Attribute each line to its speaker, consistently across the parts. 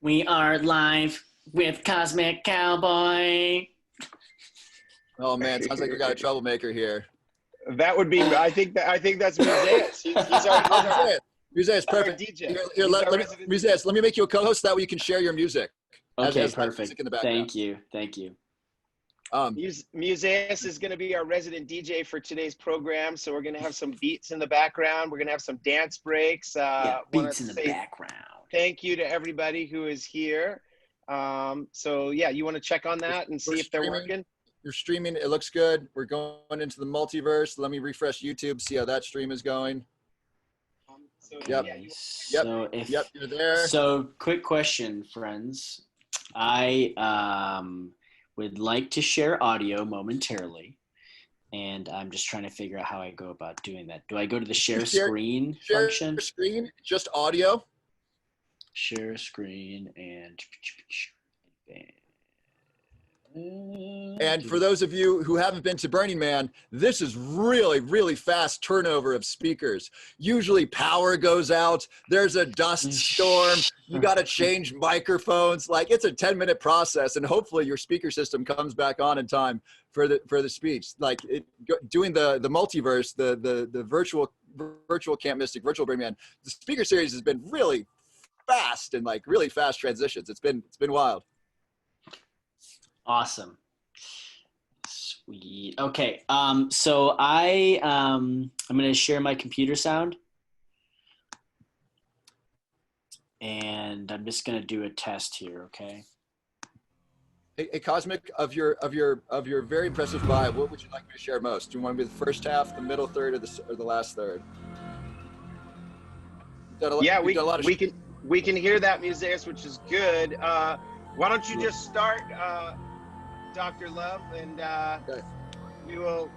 Speaker 1: We are live with Cosmic Cowboy.
Speaker 2: Oh man, sounds like we got a troublemaker here.
Speaker 3: That would be. I think that's Museus.
Speaker 2: Museus, perfect.
Speaker 3: DJ.
Speaker 2: Museus, let me make you a co-host. That way you can share your music.
Speaker 1: Okay,
Speaker 2: as
Speaker 1: perfect.
Speaker 2: Music in the background.
Speaker 1: Thank you.
Speaker 3: Museus is going to be our resident DJ for today's program. So we're going to have some beats in the background. We're going to have some dance breaks.
Speaker 1: Beats in the background.
Speaker 3: Thank you to everybody who is here. So yeah, you want to check on that and see if they're working?
Speaker 2: You're streaming. It looks good. We're going into the multiverse. Let me refresh YouTube, see how that stream is going. Yep. You're there.
Speaker 1: So quick question, friends. I would like to share audio momentarily, and I'm just trying to figure out how I go about doing that. Do I go to the share screen function?
Speaker 2: Share screen, just audio.
Speaker 1: Share screen and
Speaker 2: for those of you who haven't been to Burning Man, this is really, really fast turnover of speakers. Usually power goes out. There's a dust storm. You got to change microphones. Like, it's a 10-minute process, and hopefully your speaker system comes back on in time for the speech. Like doing the multiverse, the virtual Camp Mystic, virtual Burning Man. The speaker series has been really fast and like really fast transitions. It's been wild.
Speaker 1: Awesome. Sweet. Okay. So I'm going to share my computer sound, and I'm just going to do a test here. Okay.
Speaker 2: Hey, Cosmic, of your very impressive bio, what would you like me to share most? Do you want to be the first half, the middle third, or the last third?
Speaker 3: We can hear that, Museus, which is good. Why don't you just start, Dr. Love, and
Speaker 2: okay.
Speaker 3: We will,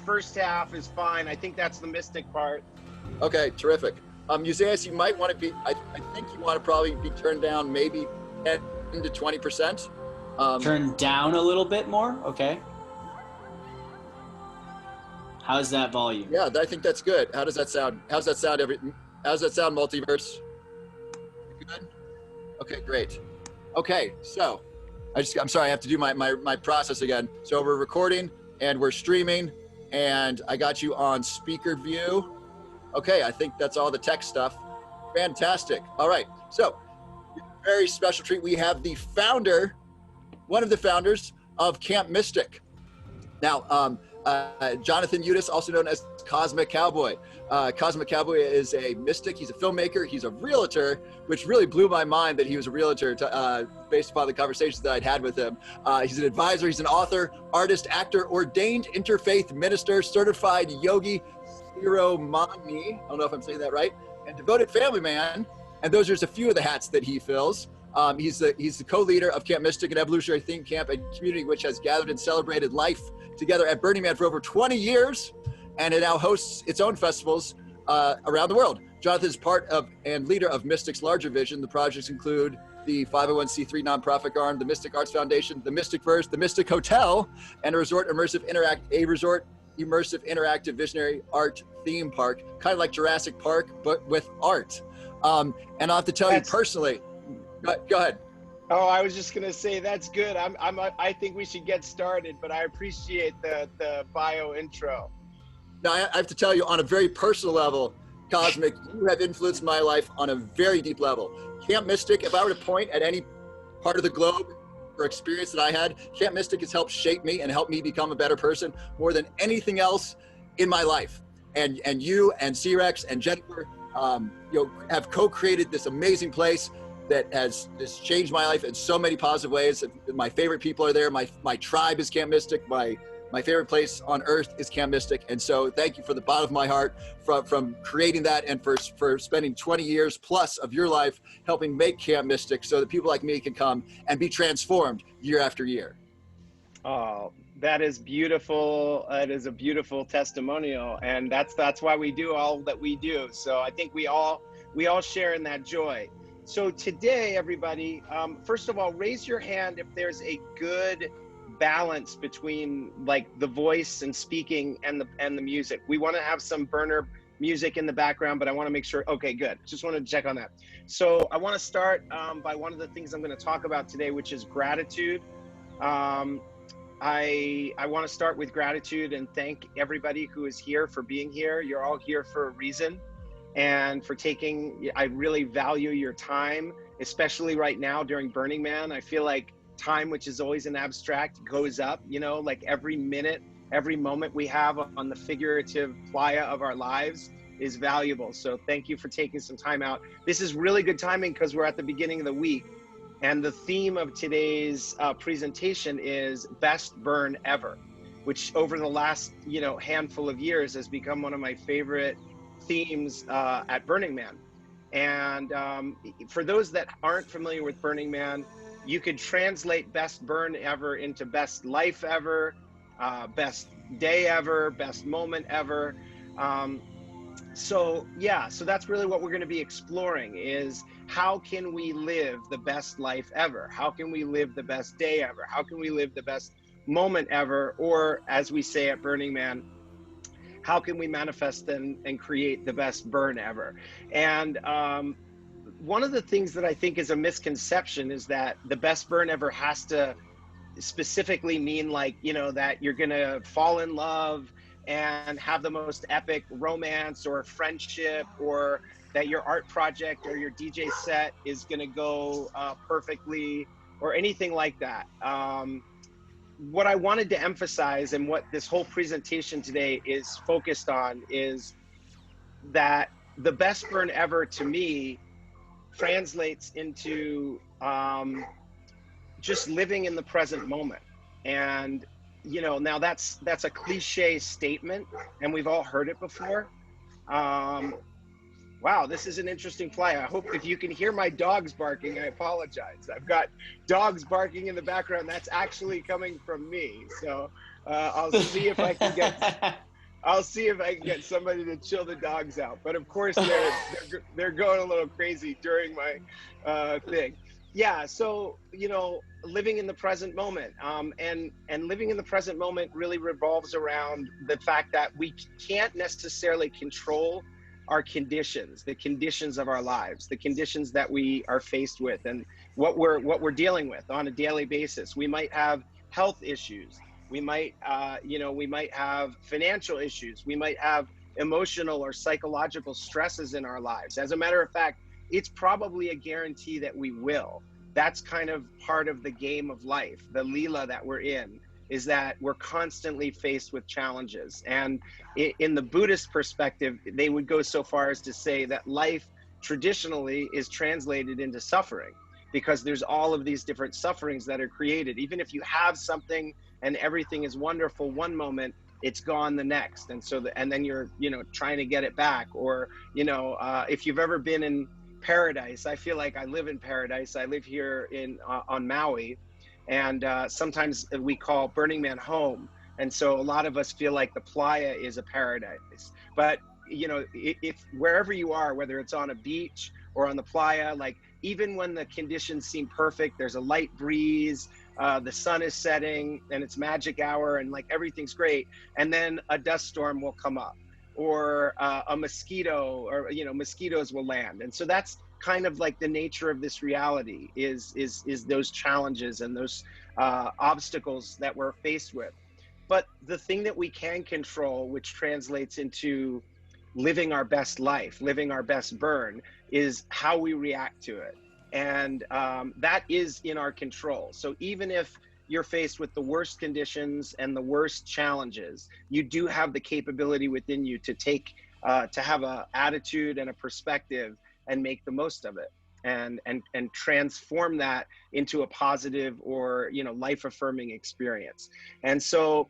Speaker 3: first half is fine. I think that's the mystic part.
Speaker 2: Okay, terrific. Museus, you might want to be, I think you want to probably be turned down maybe 10 to 20%.
Speaker 1: Turn down a little bit more? Okay. How's that volume?
Speaker 2: Yeah, I think that's good. How does that sound? How's that sound, multiverse? Good? Okay, great. Okay, so I'm sorry, I have to do my process again. So we're recording and we're streaming, and I got you on speaker view. Okay, I think that's all the tech stuff. Fantastic. All right, so very special treat. We have the founder, one of the founders of Camp Mystic. Now, Jonathan Udis, also known as Cosmic Cowboy. Cosmic Cowboy is a mystic. He's a filmmaker. He's a realtor, which really blew my mind that he was a realtor based upon the conversations that I'd had with him. He's an advisor. He's an author, artist, actor, ordained interfaith minister, certified yogi, Siromani. I don't know if I'm saying that right. And devoted family man. And those are just a few of the hats that he fills. He's the co-leader of Camp Mystic, an evolutionary think camp and community which has gathered and celebrated life together at Burning Man for over 20 years, and it now hosts its own festivals around the world. Jonathan is part of and leader of Mystic's larger vision. The projects include the 501c3 nonprofit arm, the Mystic Arts Foundation, the Mystic Verse, the Mystic Hotel, and a resort immersive interactive visionary art theme park, kind of like Jurassic Park, but with art. And I'll have to tell you personally. Go ahead.
Speaker 3: Oh, I was just gonna say that's good. I think we should get started, but I appreciate the bio intro.
Speaker 2: Now I have to tell you, on a very personal level, Cosmic, you have influenced my life on a very deep level. Camp Mystic, if I were to point at any part of the globe or experience that I had, Camp Mystic has helped shape me and help me become a better person more than anything else in my life. And you and C-Rex and Jennifer, have co-created this amazing place that has changed my life in so many positive ways. My favorite people are there. My tribe is Camp Mystic. My favorite place on earth is Camp Mystic. And so thank you for the bottom of my heart from creating that, and for spending 20 years plus of your life helping make Camp Mystic so that people like me can come and be transformed year after year.
Speaker 3: Oh, that is beautiful. It is a beautiful testimonial. And that's why we do all that we do. So I think we all share in that joy. So today, everybody, first of all, raise your hand if there's a good balance between like the voice and speaking and the music. We want to have some burner music in the background, but I want to make sure. Okay, good. Just wanted to check on that. So I want to start by one of the things I'm going to talk about today, which is gratitude. Um, I want to start with gratitude and thank everybody who is here for being here. You're all here for a reason, and for taking, I really value your time, especially right now during Burning Man. I feel like time, which is always an abstract, goes up, you know, like every minute, every moment we have on the figurative playa of our lives is valuable. So thank you for taking some time out. This is really good timing because we're at the beginning of the week. And the theme of today's presentation is best burn ever, which over the last, you know, handful of years has become one of my favorite themes at Burning Man. And for those that aren't familiar with Burning Man, you could translate best burn ever into best life ever, best day ever, best moment ever. So yeah, so that's really what we're going to be exploring is how can we live the best life ever? How can we live the best day ever? How can we live the best moment ever? Or as we say at Burning Man, how can we manifest and create the best burn ever? And one of the things that I think is a misconception is that the best burn ever has to specifically mean like, you know, that you're gonna fall in love and have the most epic romance or friendship, or that your art project or your DJ set is gonna go perfectly, or anything like that. What I wanted to emphasize and what this whole presentation today is focused on is that the best burn ever to me translates into just living in the present moment. And you know, now that's a cliche statement and we've all heard it before. Wow, this is an interesting play. I hope if you can hear my dogs barking, I apologize. I've got dogs barking in the background. That's actually coming from me. So I'll see if I can get somebody to chill the dogs out. But of course they're going a little crazy during my thing. Yeah, so, you know, living in the present moment, and living in the present moment really revolves around the fact that we can't necessarily control our conditions, the conditions of our lives, the conditions that we are faced with, and what we're dealing with on a daily basis. We might have health issues. We might, you know, we might have financial issues. We might have emotional or psychological stresses in our lives. As a matter of fact, it's probably a guarantee that we will. That's kind of part of the game of life, the Leela that we're in, is that we're constantly faced with challenges. And in the Buddhist perspective, they would go so far as to say that life traditionally is translated into suffering, because there's all of these different sufferings that are created. Even if you have something and everything is wonderful one moment, it's gone the next. And so, and then you're, you know, trying to get it back. Or, you know, if you've ever been in paradise, I feel like I live in paradise. I live here in on Maui, and sometimes we call Burning Man home. And so a lot of us feel like the playa is a paradise. But, you know, if wherever you are, whether it's on a beach or on the playa, like even when the conditions seem perfect, there's a light breeze, the sun is setting and it's magic hour and like everything's great, and then a dust storm will come up, or a mosquito, or, you know, mosquitoes will land. And so that's kind of like the nature of this reality, is those challenges and those obstacles that we're faced with. But the thing that we can control, which translates into living our best life, living our best burn, is how we react to it. And that is in our control. So even if you're faced with the worst conditions and the worst challenges, you do have the capability within you to take, to have an attitude and a perspective and make the most of it, and transform that into a positive or, you know, life-affirming experience. And so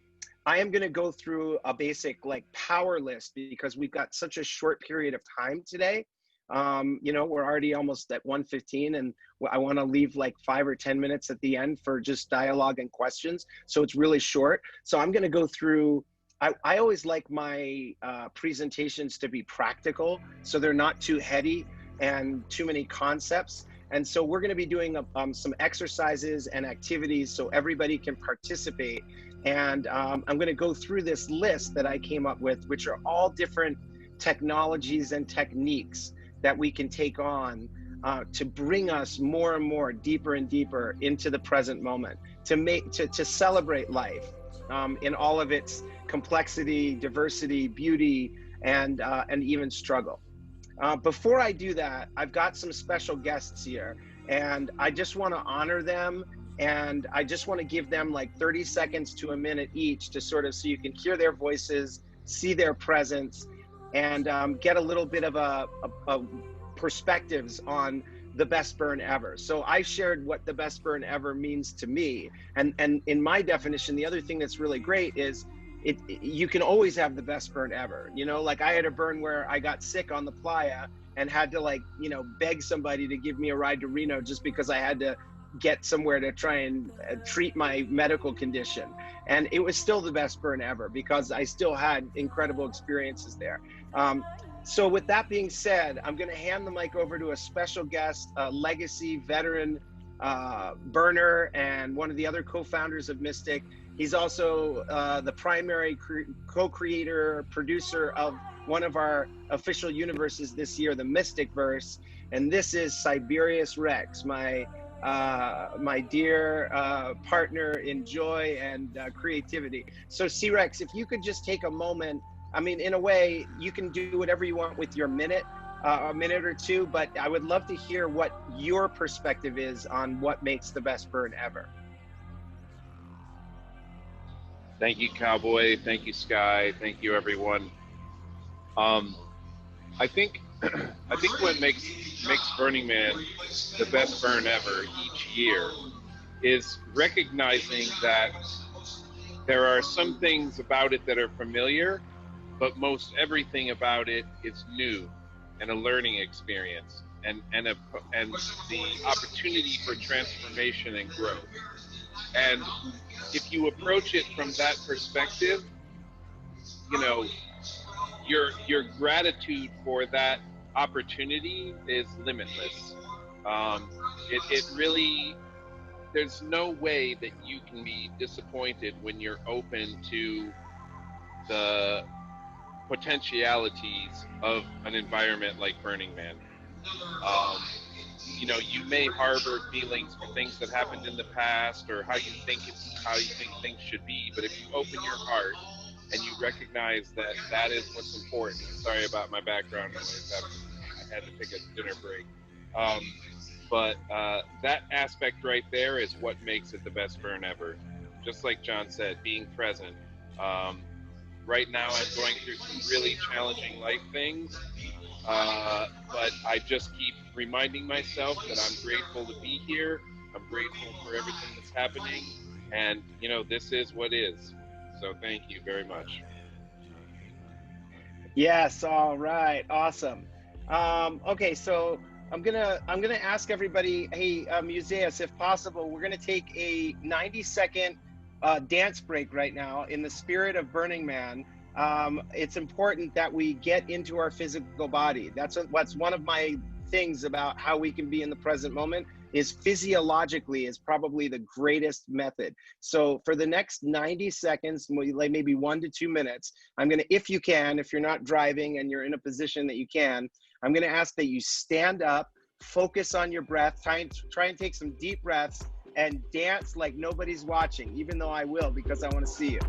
Speaker 3: I am going to go through a basic like power list, because we've got such a short period of time today. You know, we're already almost at 1:15, and I want to leave like 5 or 10 minutes at the end for just dialogue and questions. So it's really short. So I'm going to go through, I always like my presentations to be practical, so they're not too heady and too many concepts. And so we're going to be doing some exercises and activities so everybody can participate. And I'm going to go through this list that I came up with, which are all different technologies and techniques that we can take on to bring us more and more deeper and deeper into the present moment, to celebrate life in all of its complexity, diversity, beauty, and even struggle. Before I do that, I've got some special guests here, and I just want to honor them, and I just want to give them like 30 seconds to a minute each to sort of, so you can hear their voices, see their presence, and get a little bit of a perspectives on the best burn ever. So I shared what the best burn ever means to me, and in my definition, the other thing that's really great is you can always have the best burn ever. You know, like I had a burn where I got sick on the playa and had to, like, you know, beg somebody to give me a ride to Reno just because I had to get somewhere to try and treat my medical condition. And it was still the best burn ever because I still had incredible experiences there. So with that being said, I'm going to hand the mic over to a special guest, a legacy veteran burner and one of the other co-founders of Mystic. He's also the primary co-creator, producer of one of our official universes this year, the Mystic Verse. And this is Siberius Rex, my dear partner in joy and creativity. So C-Rex, if you could just take a moment, I mean, in a way, you can do whatever you want with your minute, a minute or two, but I would love to hear what your perspective is on what makes the best burn ever.
Speaker 4: Thank you, Cowboy. Thank you, Sky. Thank you, everyone. I think what makes Burning Man the best burn ever each year is recognizing that there are some things about it that are familiar, but most everything about it is new and a learning experience and the opportunity for transformation and growth. And if you approach it from that perspective, you know, your gratitude for that opportunity is limitless. It really, there's no way that you can be disappointed when you're open to the potentialities of an environment like Burning Man. You know, you may harbor feelings for things that happened in the past or how you think things should be, but if you open your heart and you recognize that that is what's important. Sorry about my background noise. I had to take a dinner break. But that aspect right there is what makes it the best burn ever. Just like John said, being present. Right now I'm going through some really challenging life things, but I just keep reminding myself that I'm grateful to be here. I'm grateful for everything that's happening, and you know, this is what is. So thank you very much.
Speaker 3: Yes, all right, awesome. Okay, so I'm gonna ask everybody, hey, Museus, if possible, we're gonna take a 90-second dance break right now in the spirit of Burning Man. It's important that we get into our physical body. That's what's one of my things about how we can be in the present moment is physiologically is probably the greatest method. So for the next 90 seconds, like maybe 1 to 2 minutes, I'm gonna, if you can, if you're not driving and you're in a position that you can, I'm gonna ask that you stand up, focus on your breath, try and take some deep breaths and dance like nobody's watching, even though I will, because I wanna see you.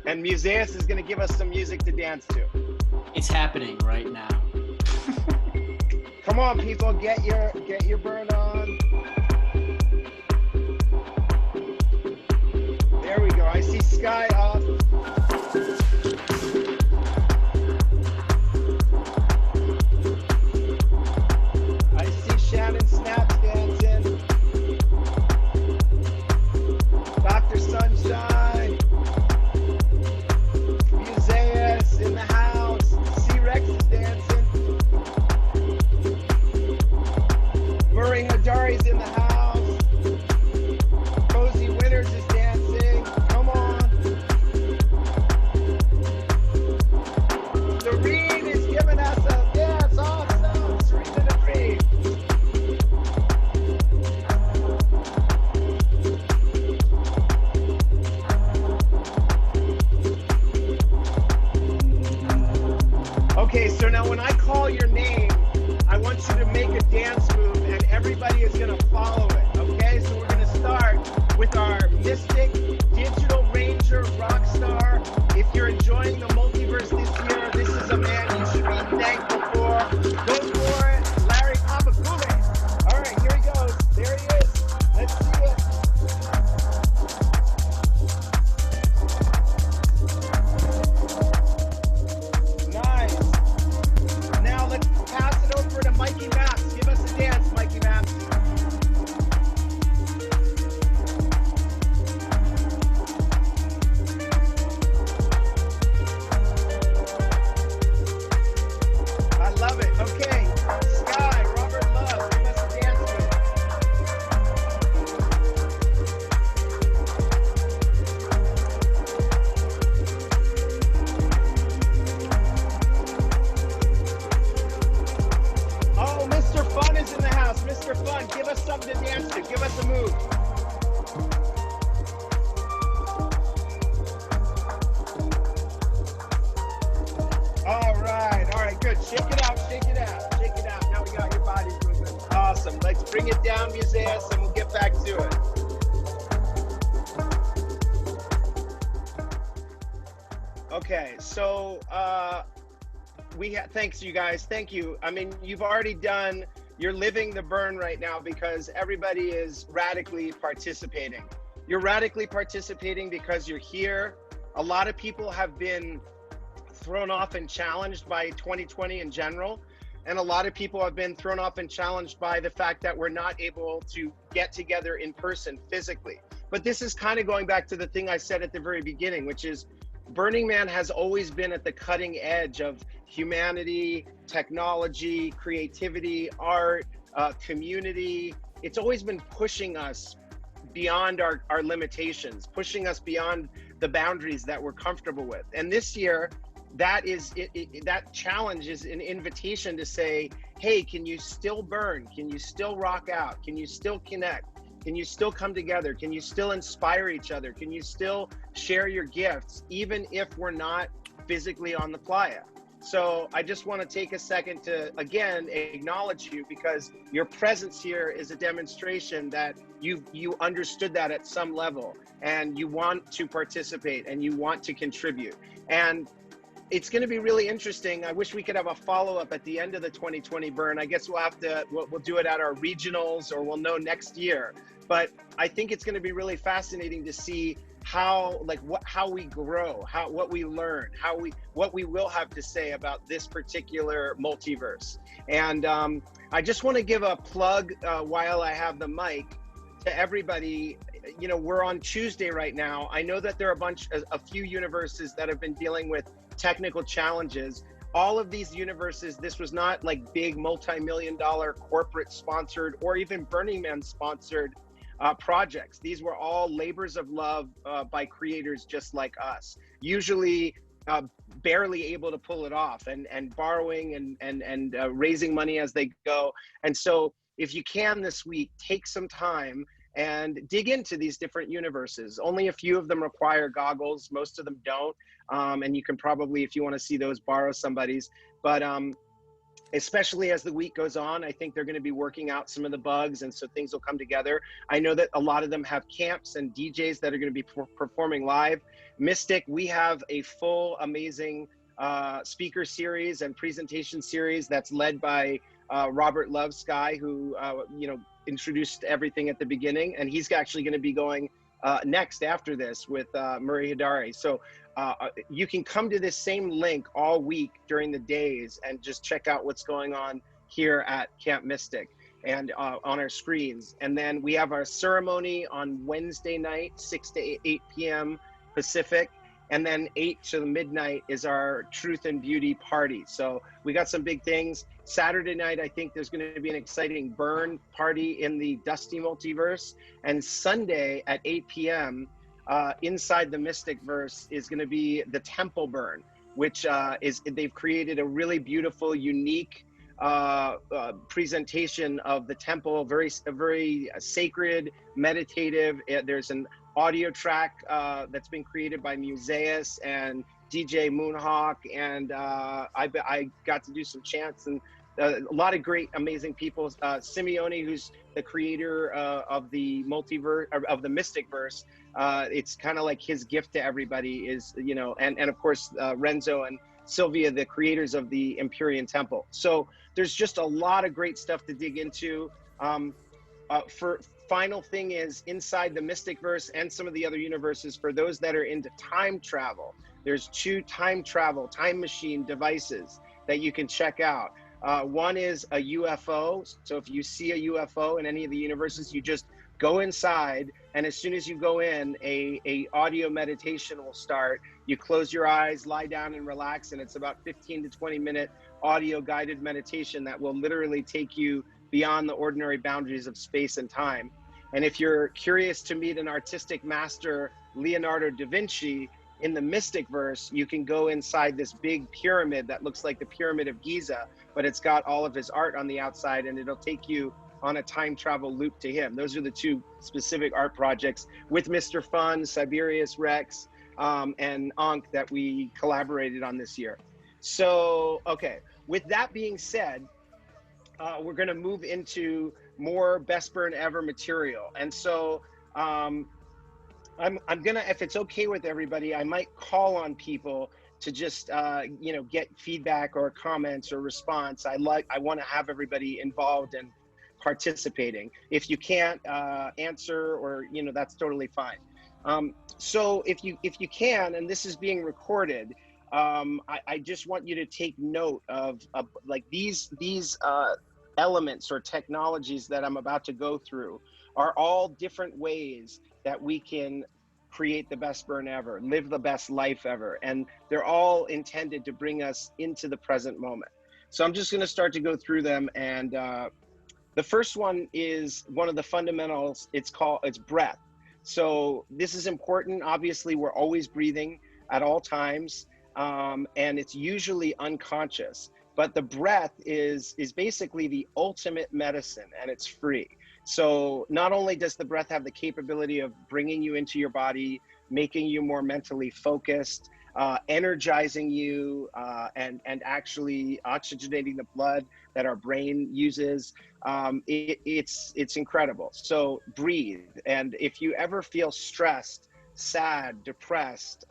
Speaker 3: And Museus is gonna give us some music to dance to.
Speaker 1: It's happening right now.
Speaker 3: Come on, people, get your burn on. There we go. I see Sky off. I see Shannon Snaps dancing. Dr. Sunshine. Museus in the house. C-Rex is dancing. Murray Hadari's in the house. Cozy Winters is dancing. Come on. Mr. Fun, give us something to dance to. Give us a move. All right, good. Shake it out, shake it out, shake it out. Now we got your bodies moving. Awesome. Let's bring it down, Museus, and we'll get back to it. Okay, so thanks you guys. Thank you. I mean, you've already done, you're living the burn right now because everybody is radically participating. You're radically participating because you're here. A lot of people have been thrown off and challenged by 2020 in general. And a lot of people have been thrown off and challenged by the fact that we're not able to get together in person physically. But this is kind of going back to the thing I said at the very beginning, which is Burning Man has always been at the cutting edge of humanity, technology, creativity, art, community. It's always been pushing us beyond our limitations, pushing us beyond the boundaries that we're comfortable with. And this year, that challenge is an invitation to say, hey, can you still burn? Can you still rock out? Can you still connect? Can you still come together? Can you still inspire each other? Can you still share your gifts, even if we're not physically on the playa? So I just want to take a second to, again, acknowledge you, because your presence here is a demonstration that you understood that at some level, and you want to participate and you want to contribute. And it's going to be really interesting. I wish we could have a follow-up at the end of the 2020 burn. I guess we'll do it at our regionals, or we'll know next year. But I think it's going to be really fascinating to see how we grow, what we learn, what we will have to say about this particular multiverse. And I just want to give a plug while I have the mic to everybody. You know, we're on Tuesday right now. I know that there are a few universes that have been dealing with technical challenges. All of these universes, this was not like big multi-million-dollar corporate sponsored or even Burning Man sponsored projects. These were all labors of love by creators just like us, usually barely able to pull it off, and borrowing and raising money as they go. And so if you can this week, take some time and dig into these different universes. Only a few of them require goggles. Most of them don't. And you can probably, if you want to see those, borrow somebody's. But especially as the week goes on, I think they're going to be working out some of the bugs, and so things will come together. I know that a lot of them have camps and DJs that are going to be performing live. Mystic, we have a full, amazing speaker series and presentation series that's led by Robert Love Sky, who introduced everything at the beginning, and he's actually going to be going next after this with Murray Hidari. So you can come to this same link all week during the days and just check out what's going on here at Camp Mystic and on our screens. And then we have our ceremony on Wednesday night, 6 to 8 p.m. Pacific. And then 8 to midnight is our Truth and Beauty party. So we got some big things. Saturday night, I think there's going to be an exciting burn party in the Dusty Multiverse. And Sunday at 8 p.m. Inside the Mystic Verse is going to be the Temple Burn, which they've created a really beautiful, unique presentation of the temple, very sacred, meditative. There's an audio track that's been created by Museus and DJ Moonhawk, and I got to do some chants, and a lot of great, amazing people. Simeone, who's the creator of the multiverse, of the Mystic Verse, it's kind of like his gift to everybody is, and of course Renzo and Sylvia, the creators of the Empyrean Temple. So there's just a lot of great stuff to dig into. For final thing is, inside the Mystic Verse and some of the other universes, for those that are into time travel, there's 2 time machine devices that you can check out. One is a UFO. So if you see a UFO in any of the universes, you just go inside, and as soon as you go in, a audio meditation will start. You close your eyes, lie down and relax, and it's about 15 to 20 minute audio guided meditation that will literally take you beyond the ordinary boundaries of space and time. And if you're curious to meet an artistic master, Leonardo da Vinci, in the Mystic Verse, you can go inside this big pyramid that looks like the Pyramid of Giza, but it's got all of his art on the outside, and it'll take you on a time travel loop to him. Those are the two specific art projects with Mr. Fun, Siberius Rex, and Ankh that we collaborated on this year. So, okay, with that being said, we're going to move into more best burn ever material. And so I'm going to, if it's okay with everybody, I might call on people to just, you know, get feedback or comments or response. I want to have everybody involved and participating. If you can't answer, or, you know, that's totally fine. So if you can, and this is being recorded, I just want you to take note of like these elements or technologies that I'm about to go through are all different ways that we can create the best burn ever, live the best life ever. And they're all intended to bring us into the present moment. So I'm just going to start to go through them. And the first one is one of the fundamentals. It's breath. So this is important. Obviously, we're always breathing at all times. And it's usually unconscious, but the breath is basically the ultimate medicine, and it's free. So not only does the breath have the capability of bringing you into your body, making you more mentally focused, energizing you, and actually oxygenating the blood that our brain uses, it's incredible. So breathe. And if you ever feel stressed, sad, depressed,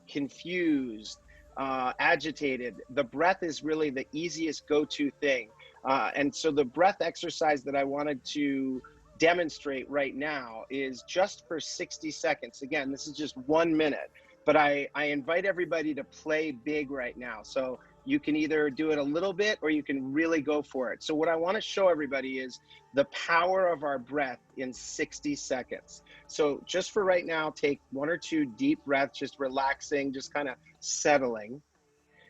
Speaker 3: confused, agitated, the breath is really the easiest go-to thing. And so the breath exercise that I wanted to demonstrate right now is just for 60 seconds. Again, this is just 1 minute, but I invite everybody to play big right now. So you can either do it a little bit or you can really go for it. So what I want to show everybody is the power of our breath in 60 seconds. So just for right now, take 1 or 2 deep breaths, just relaxing, just kind of settling.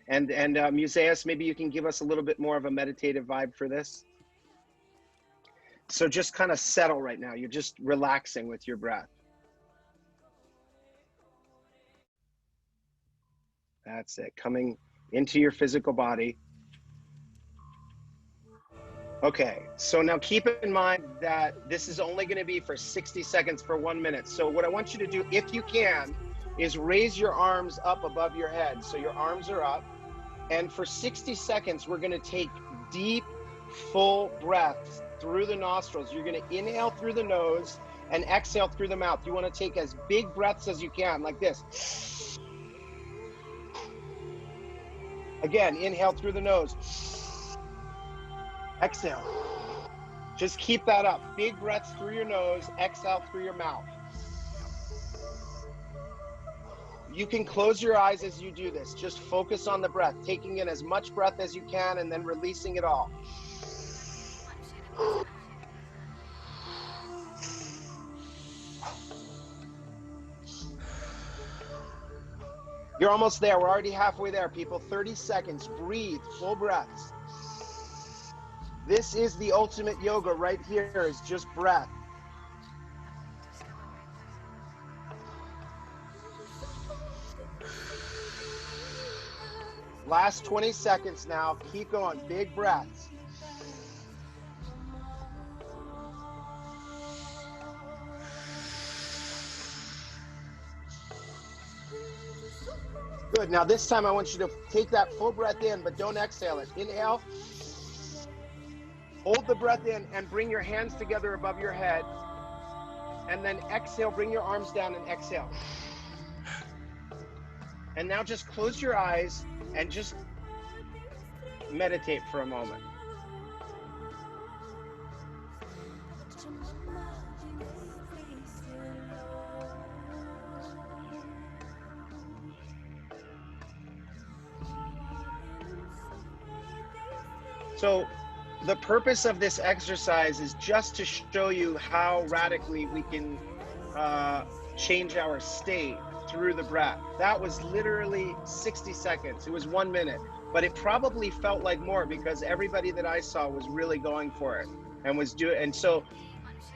Speaker 3: And Museus, maybe you can give us a little bit more of a meditative vibe for this. So just kind of settle right now. You're just relaxing with your breath. That's it, coming into your physical body. Okay, so now keep in mind that this is only going to be for 60 seconds for 1 minute. So what I want you to do, if you can, is raise your arms up above your head. So your arms are up. And for 60 seconds, we're going to take deep, full breaths through the nostrils. You're going to inhale through the nose and exhale through the mouth. You want to take as big breaths as you can, like this. Again, inhale through the nose. Exhale. Just keep that up. Big breaths through your nose, exhale through your mouth. You can close your eyes as you do this. Just focus on the breath, taking in as much breath as you can and then releasing it all. You're almost there. We're already halfway there, people. 30 seconds. Breathe. Full breaths. This is the ultimate yoga right here, is just breath. Last 20 seconds now. Keep going. Big breaths. Good. Now this time I want you to take that full breath in, but don't exhale it. Inhale. Hold the breath in and bring your hands together above your head. And then exhale, bring your arms down and exhale. And now just close your eyes and just meditate for a moment. So the purpose of this exercise is just to show you how radically we can change our state through the breath. That was literally 60 seconds. It was 1 minute, but it probably felt like more because everybody that I saw was really going for it and was doing. And so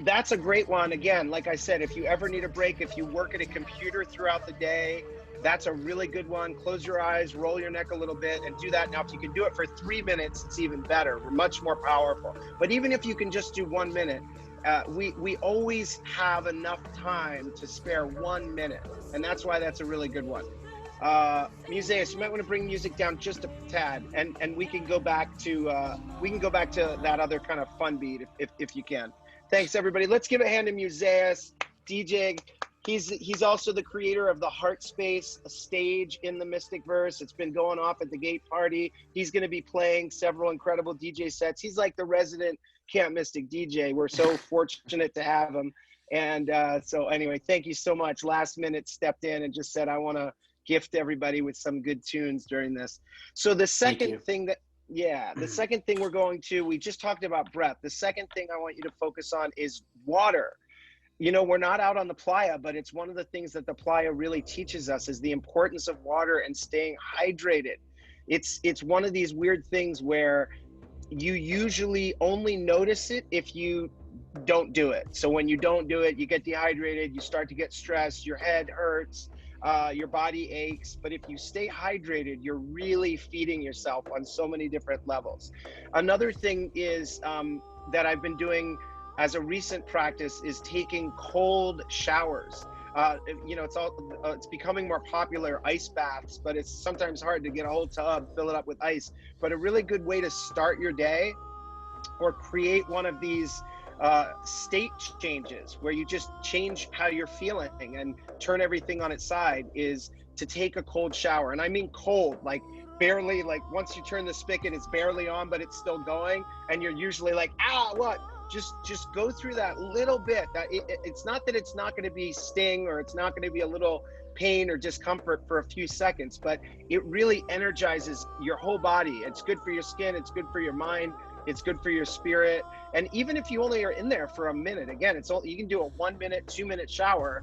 Speaker 3: that's a great one. Again, like I said, if you ever need a break, if you work at a computer throughout the day, That's a really good one. Close your eyes, roll your neck a little bit, and do that. Now, if you can do it for 3 minutes, it's even better. We're much more powerful. But even if you can just do 1 minute, we always have enough time to spare 1 minute, and that's why that's a really good one. Musaeus, you might want to bring music down just a tad, and we can go back to that other kind of fun beat if you can. Thanks, everybody. Let's give a hand to Musaeus, DJ. He's also the creator of the Heart Space, a stage in the Mystic Verse. It's been going off at the Gate Party. He's going to be playing several incredible DJ sets. He's like the resident Camp Mystic DJ. We're so fortunate to have him. And so anyway, thank you so much. Last minute stepped in and just said, I want to gift everybody with some good tunes during this. So the second thing the second thing we're going to, we just talked about breath. The second thing I want you to focus on is water. You know, we're not out on the playa, but it's one of the things that the playa really teaches us is the importance of water and staying hydrated. It's one of these weird things where you usually only notice it if you don't do it. So when you don't do it, you get dehydrated, you start to get stressed, your head hurts, your body aches. But if you stay hydrated, you're really feeding yourself on so many different levels. Another thing is that I've been doing as a recent practice is taking cold showers. You know, it's becoming more popular, ice baths, but it's sometimes hard to get a whole tub, fill it up with ice. But a really good way to start your day or create one of these state changes where you just change how you're feeling and turn everything on its side is to take a cold shower. And I mean cold, like barely, like once you turn the spigot, it's barely on, but it's still going. And you're usually like, what? Just go through that little bit. It's not that it's not going to be sting or it's not going to be a little pain or discomfort for a few seconds, but it really energizes your whole body. It's good for your skin. It's good for your mind. It's good for your spirit. And even if you only are in there for a minute, again, you can do a 1 minute, 2 minute shower.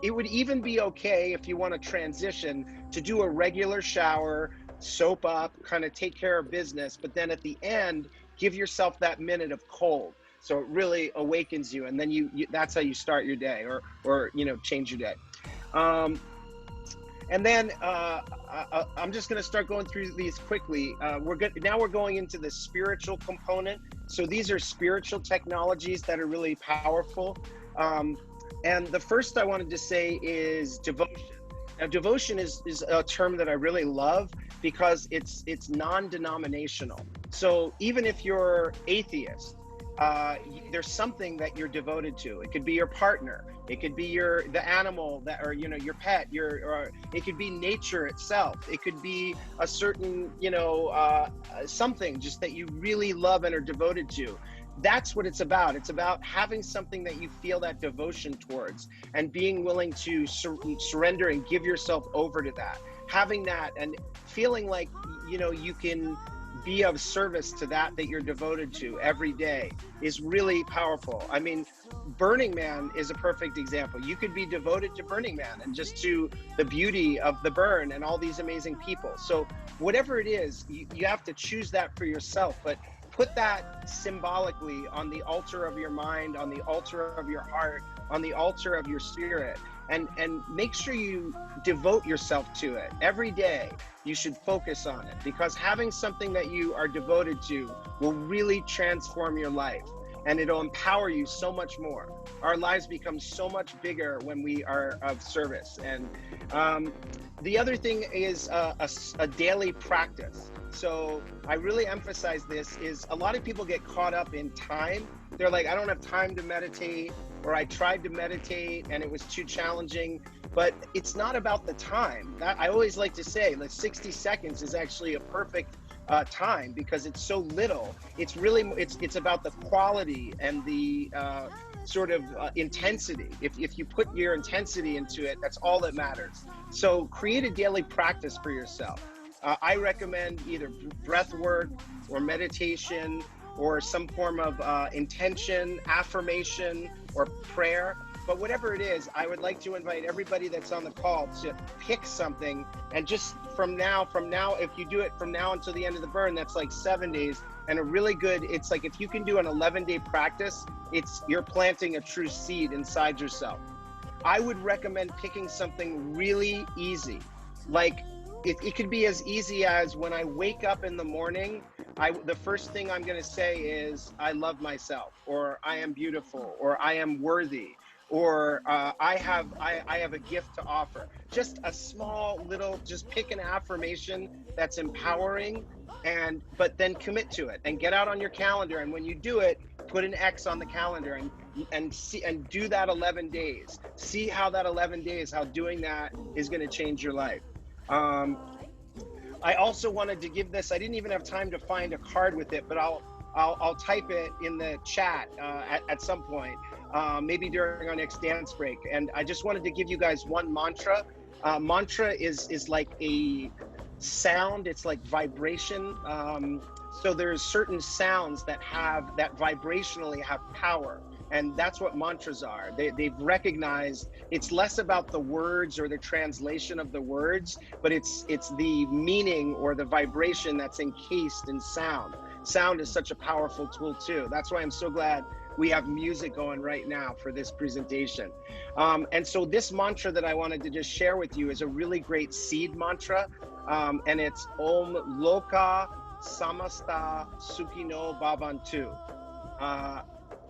Speaker 3: It would even be okay if you want to transition to do a regular shower, soap up, kind of take care of business, but then at the end, give yourself that minute of cold. So it really awakens you. And then you that's how you start your day or you know, change your day. And then I'm just going to start going through these quickly. Now we're going into the spiritual component. So these are spiritual technologies that are really powerful. And the first I wanted to say is devotion. Now, devotion is a term that I really love because it's non-denominational. So even if you're atheist, there's something that you're devoted to. It could be your partner. It could be the animal that, or you know, your pet. Or it could be nature itself. It could be a certain, you know, something just that you really love and are devoted to. That's what it's about. It's about having something that you feel that devotion towards and being willing to surrender and give yourself over to that. Having that and feeling like, you know, you can be of service to that you're devoted to every day is really powerful. I mean, Burning Man is a perfect example. You could be devoted to Burning Man and just to the beauty of the burn and all these amazing people. So whatever it is, you have to choose that for yourself, but put that symbolically on the altar of your mind, on the altar of your heart, on the altar of your spirit, and make sure you devote yourself to it. Every day, you should focus on it because having something that you are devoted to will really transform your life and it'll empower you so much more. Our lives become so much bigger when we are of service. And the other thing is a daily practice. So I really emphasize this is a lot of people get caught up in time. They're like, I don't have time to meditate, or I tried to meditate and it was too challenging, but it's not about the time. I always like to say that 60 seconds is actually a perfect time because it's so little. It's really, it's about the quality and the sort of intensity. If you put your intensity into it, that's all that matters. So create a daily practice for yourself. I recommend either breath work or meditation or some form of intention, affirmation, or prayer. But whatever it is, I would like to invite everybody that's on the call to pick something. And just from now, if you do it from now until the end of the burn, that's like 7 days. And a really good, it's like if you can do an 11-day practice, you're planting a true seed inside yourself. I would recommend picking something really easy. Like it could be as easy as when I wake up in the morning, the first thing I'm going to say is, I love myself, or I am beautiful, or I am worthy, or I have a gift to offer. Just a small little, just pick an affirmation that's empowering, but then commit to it and get out on your calendar. And when you do it, put an X on the calendar and do that 11 days. See how that 11 days, how doing that is going to change your life. I also wanted to give this. I didn't even have time to find a card with it, but I'll type it in the chat at some point, maybe during our next dance break. And I just wanted to give you guys one mantra. Mantra is like a sound. It's like vibration. So there's certain sounds that vibrationally have power. And that's what mantras are. They've recognized it's less about the words or the translation of the words, but it's the meaning or the vibration that's encased in sound. Sound is such a powerful tool too. That's why I'm so glad we have music going right now for this presentation. And so this mantra that I wanted to just share with you is a really great seed mantra. And it's Om Loka Samasta Sukhino Bhavantu.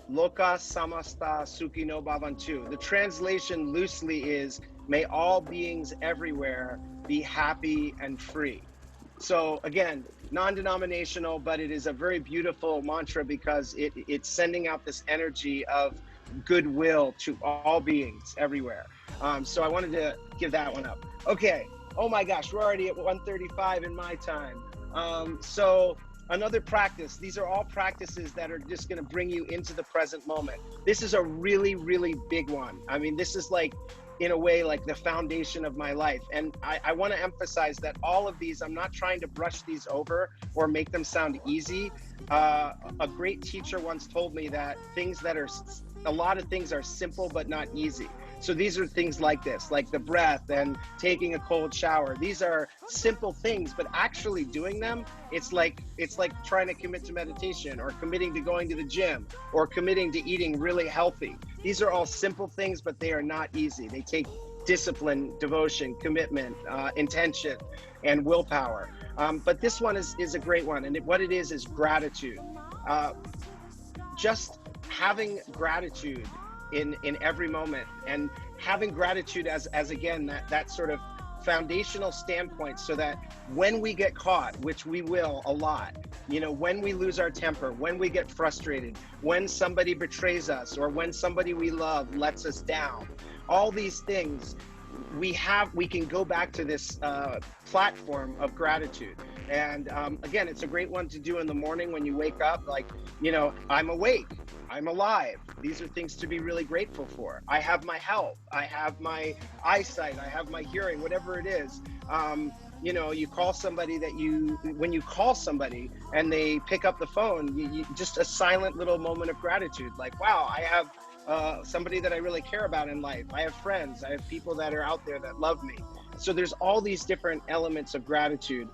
Speaker 3: Loka Samasta Sukhino Bhavantu. The translation loosely is, may all beings everywhere be happy and free. So again, non-denominational, but it is a very beautiful mantra because it's sending out this energy of goodwill to all beings everywhere. So I wanted to give that one up. Okay. Oh my gosh, we're already at 1:35 in my time. So another practice. These are all practices that are just going to bring you into the present moment. This is a really, really big one. I mean, this is like, in a way, like the foundation of my life. And I want to emphasize that all of these, I'm not trying to brush these over or make them sound easy. A great teacher once told me that a lot of things are simple but not easy. So these are things like this, like the breath and taking a cold shower. These are simple things, but actually doing them, it's like trying to commit to meditation, or committing to going to the gym, or committing to eating really healthy. These are all simple things, but they are not easy. They take discipline, devotion, commitment, intention, and willpower. But this one is a great one. And what it is gratitude. Just having gratitude in every moment, and having gratitude as again, that sort of foundational standpoint, so that when we get caught, which we will a lot, when we lose our temper, when we get frustrated, when somebody betrays us, or when somebody we love lets us down, all these things, we can go back to this platform of gratitude. And again, it's a great one to do in the morning when you wake up, like, I'm awake, I'm alive. These are things to be really grateful for. I have my health, I have my eyesight, I have my hearing, whatever it is. You call somebody when you call somebody and they pick up the phone, just a silent little moment of gratitude. Like, wow, I have somebody that I really care about in life. I have friends, I have people that are out there that love me. So there's all these different elements of gratitude.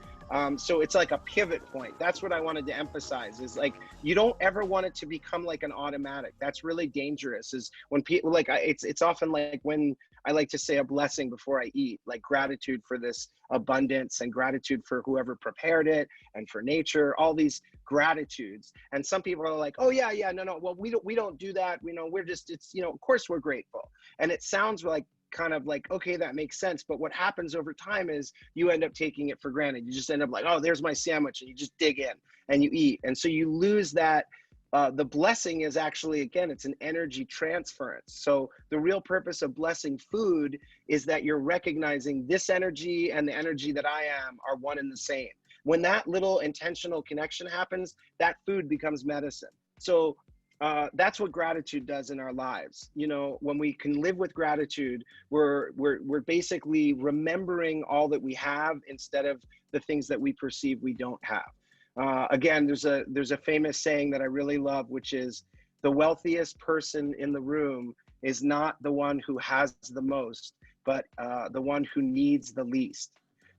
Speaker 3: So it's like a pivot point. That's what I wanted to emphasize, is like, you don't ever want it to become like an automatic. That's really dangerous, is when people it's often like when I like to say a blessing before I eat, like gratitude for this abundance, and gratitude for whoever prepared it, and for nature, all these gratitudes. And some people are like, oh yeah, no, well, we don't do that. We're just, of course we're grateful. And it sounds like, kind of like, okay, that makes sense. But what happens over time is you end up taking it for granted. You just end up like, oh, there's my sandwich, and you just dig in and you eat. And so you lose that. The blessing is actually, again, it's an energy transference. So the real purpose of blessing food is that you're recognizing this energy and the energy that I am are one and the same. When that little intentional connection happens, that food becomes medicine. So that's what gratitude does in our lives. When we can live with gratitude, we're basically remembering all that we have instead of the things that we perceive we don't have. Again, there's a famous saying that I really love, which is, the wealthiest person in the room is not the one who has the most, but the one who needs the least.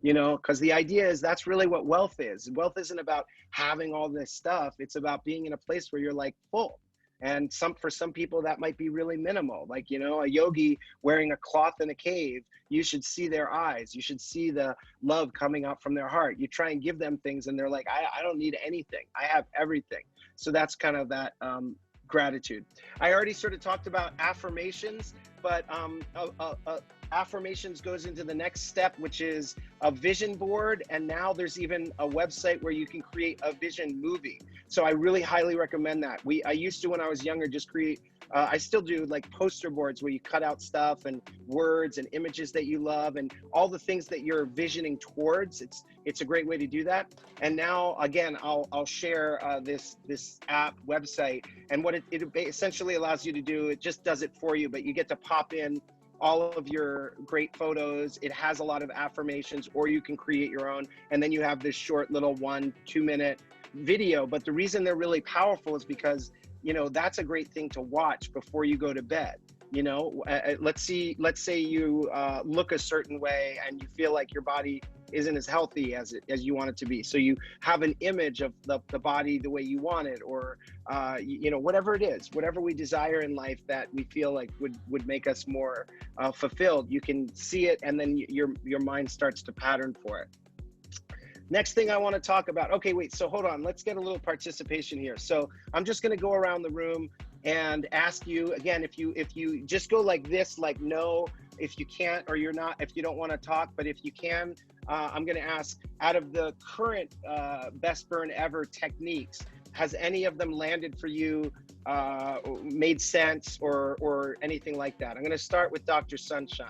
Speaker 3: Because the idea is that's really what wealth is. Wealth isn't about having all this stuff. It's about being in a place where you're like full. And for some people that might be really minimal, like, you know, a yogi wearing a cloth in a cave. You should see their eyes. You should see the love coming out from their heart. You try and give them things and they're like, I don't need anything. I have everything. So that's kind of that gratitude. I already sort of talked about affirmations, but affirmations goes into the next step, which is a vision board. And now there's even a website where you can create a vision movie. So I really highly recommend that. I used to, when I was younger, just create, I still do like poster boards where you cut out stuff and words and images that you love and all the things that you're visioning towards. It's a great way to do that. And now, again, I'll share this app website, and what it essentially allows you to do, it just does it for you, but you get to pop in all of your great photos. It has a lot of affirmations, or you can create your own. And then you have this short little 1-2 minute video. But the reason they're really powerful is because, you know, that's a great thing to watch before you go to bed. You know, let's say you look a certain way and you feel like your body isn't as healthy as you want it to be. So you have an image of the body the way you want it, or you know, whatever it is, whatever we desire in life that we feel like would make us more fulfilled. You can see it, and then your mind starts to pattern for it. Next thing I want to talk about. Okay, wait. So hold on. Let's get a little participation here. So I'm just going to go around the room and ask you again, if you just go like this, like no, if you can't, or you're not, if you don't want to talk, but if you can, I'm going to ask, out of the current best burn ever techniques, has any of them landed for you, made sense, or anything like that? I'm going to start with Dr. Sunshine.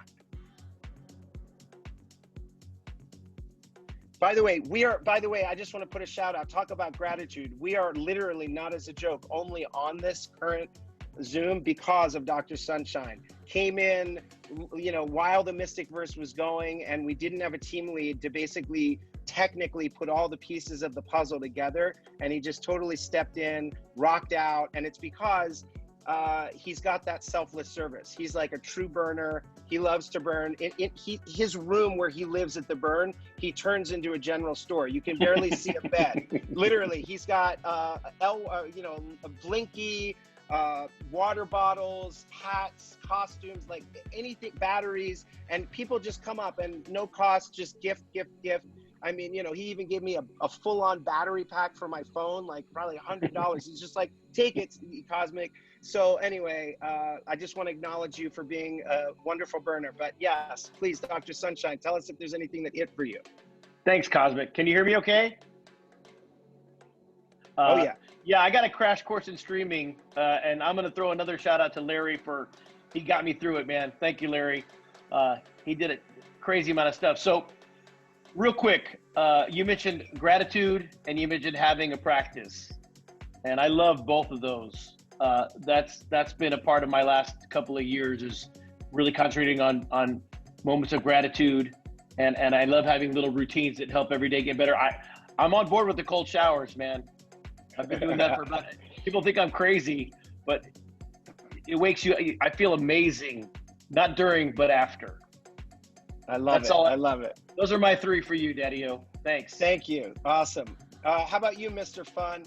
Speaker 3: By the way, I just want to put a shout out, talk about gratitude. We are literally, not as a joke, only on this current Zoom because of Dr. Sunshine. Came in, you know, while the Mystic Verse was going, and we didn't have a team lead to basically technically put all the pieces of the puzzle together. And he just totally stepped in, rocked out. And it's because he's got that selfless service. He's like a true burner. He loves to burn. His room where he lives at the burn, he turns into a general store. You can barely see a bed. Literally, he's got you know, a Blinky, water bottles, hats, costumes, like anything, batteries, and people just come up and no cost, just gift. I mean, you know, he even gave me a full-on battery pack for my phone, like probably $100. He's just like, take it, Cosmic. So anyway, I just want to acknowledge you for being a wonderful burner. But yes, please, Dr. Sunshine, tell us if there's anything that hit for you.
Speaker 5: Thanks, Cosmic. Can you hear me okay?
Speaker 3: Oh, yeah.
Speaker 5: Yeah, I got a crash course in streaming, and I'm going to throw another shout out to Larry he got me through it, man. Thank you, Larry. He did a crazy amount of stuff. So real quick, you mentioned gratitude and you mentioned having a practice, and I love both of those. That's been a part of my last couple of years, is really concentrating on moments of gratitude, and I love having little routines that help every day get better. I'm on board with the cold showers, man. I've been doing that for about, people think I'm crazy, but it wakes you, I feel amazing, not during, but after.
Speaker 3: I love it. I love it.
Speaker 5: Those are my three for you, Daddy-O. Thanks.
Speaker 3: Thank you. Awesome. How about you, Mr. Fun?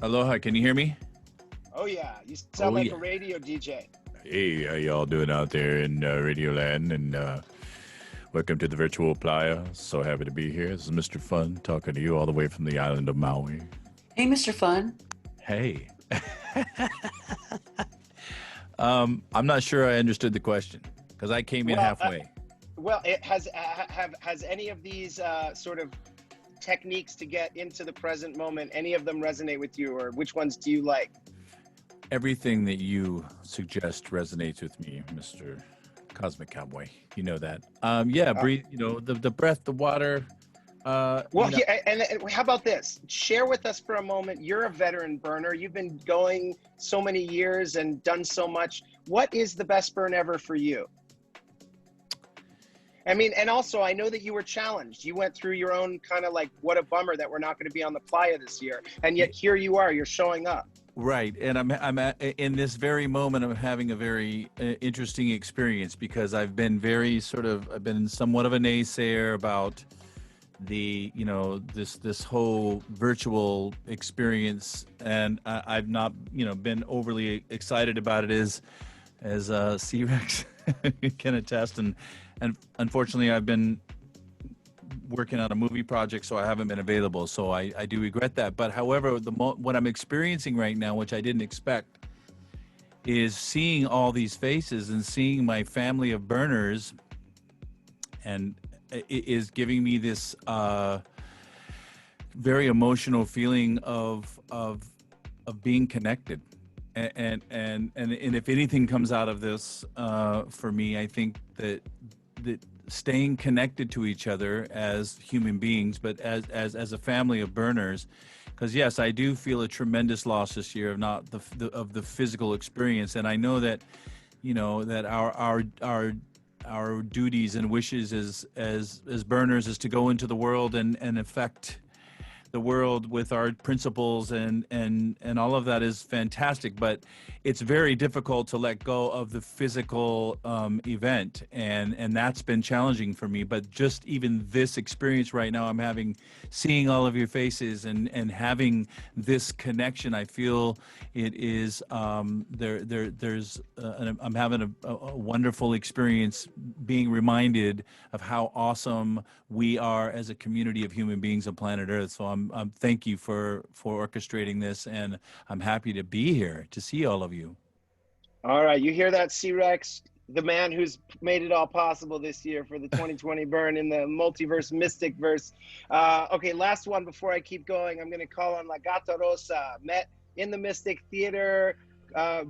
Speaker 6: Aloha, can you hear me?
Speaker 3: Oh yeah, you sound like a radio DJ.
Speaker 6: Hey, how y'all doing out there in Radio Land? And welcome to the Virtual Playa. So happy to be here. This is Mr. Fun talking to you all the way from the island of Maui.
Speaker 1: Hey, Mr. Fun.
Speaker 6: Hey. I'm not sure I understood the question because I came in halfway.
Speaker 3: It has any of these sort of techniques to get into the present moment, any of them resonate with you, or which ones do you like?
Speaker 6: Everything that you suggest resonates with me, Mr. Cosmic Cowboy. You know that. Breathe, you know, the breath, the water.
Speaker 3: And how about this? Share with us for a moment. You're a veteran burner. You've been going so many years and done so much. What is the best burn ever for you? I mean, and also I know that you were challenged. You went through your own kind of like, what a bummer that we're not going to be on the playa this year. And yet here you are, you're showing up.
Speaker 6: Right. And I'm in this very moment, I'm having a very interesting experience because I've been somewhat of a naysayer about this whole virtual experience, and I've not been overly excited about it as C-Rex can attest, and unfortunately I've been working on a movie project, so I haven't been available. So I do regret that. But however, what I'm experiencing right now, which I didn't expect, is seeing all these faces and seeing my family of burners, and it is giving me this very emotional feeling of being connected. And if anything comes out of this for me, I think that staying connected to each other as human beings, but as a family of burners, because yes, I do feel a tremendous loss this year of not of the physical experience, and I know that that our duties and wishes as burners is to go into the world and affect the world with our principles, and all of that is fantastic, but it's very difficult to let go of the physical event, and that's been challenging for me. But just even this experience right now I'm having, seeing all of your faces and having this connection, I feel it is I'm having a wonderful experience, being reminded of how awesome we are as a community of human beings on planet Earth. So I'm thank you for orchestrating this, and I'm happy to be here to see all of you.
Speaker 3: All right, you hear that, C-Rex? The man who's made it all possible this year for the 2020 burn in the multiverse, mystic verse. Okay, last one before I keep going. I'm going to call on La Gata Rosa. Met in the Mystic Theater,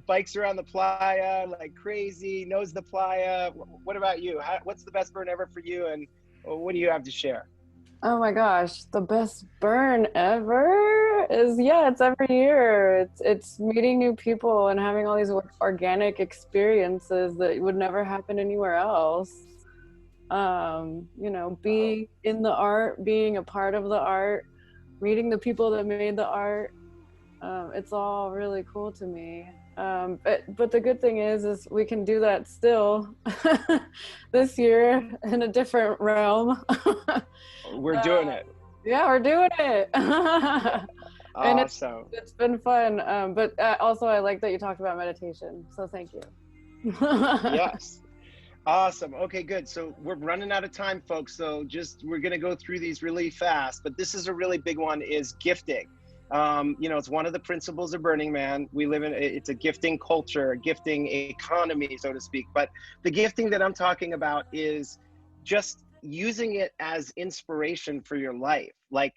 Speaker 3: bikes around the playa like crazy, knows the playa. What about you? What's the best burn ever for you, and what do you have to share?
Speaker 7: Oh my gosh, the best burn ever is, it's every year. It's meeting new people and having all these organic experiences that would never happen anywhere else. Being in the art, being a part of the art, meeting the people that made the art. It's all really cool to me. But the good thing is we can do that still this year in a different realm.
Speaker 3: We're doing it.
Speaker 7: Yeah, we're doing it. And
Speaker 3: Awesome.
Speaker 7: it's been fun. But also I like that you talked about meditation. So thank you.
Speaker 3: Yes. Awesome. Okay, good. So we're running out of time, folks. So we're going to go through these really fast, but this is a really big one, is gifting. It's one of the principles of Burning Man. We live in, it's a gifting culture, a gifting economy, so to speak. But the gifting that I'm talking about is just using it as inspiration for your life. Like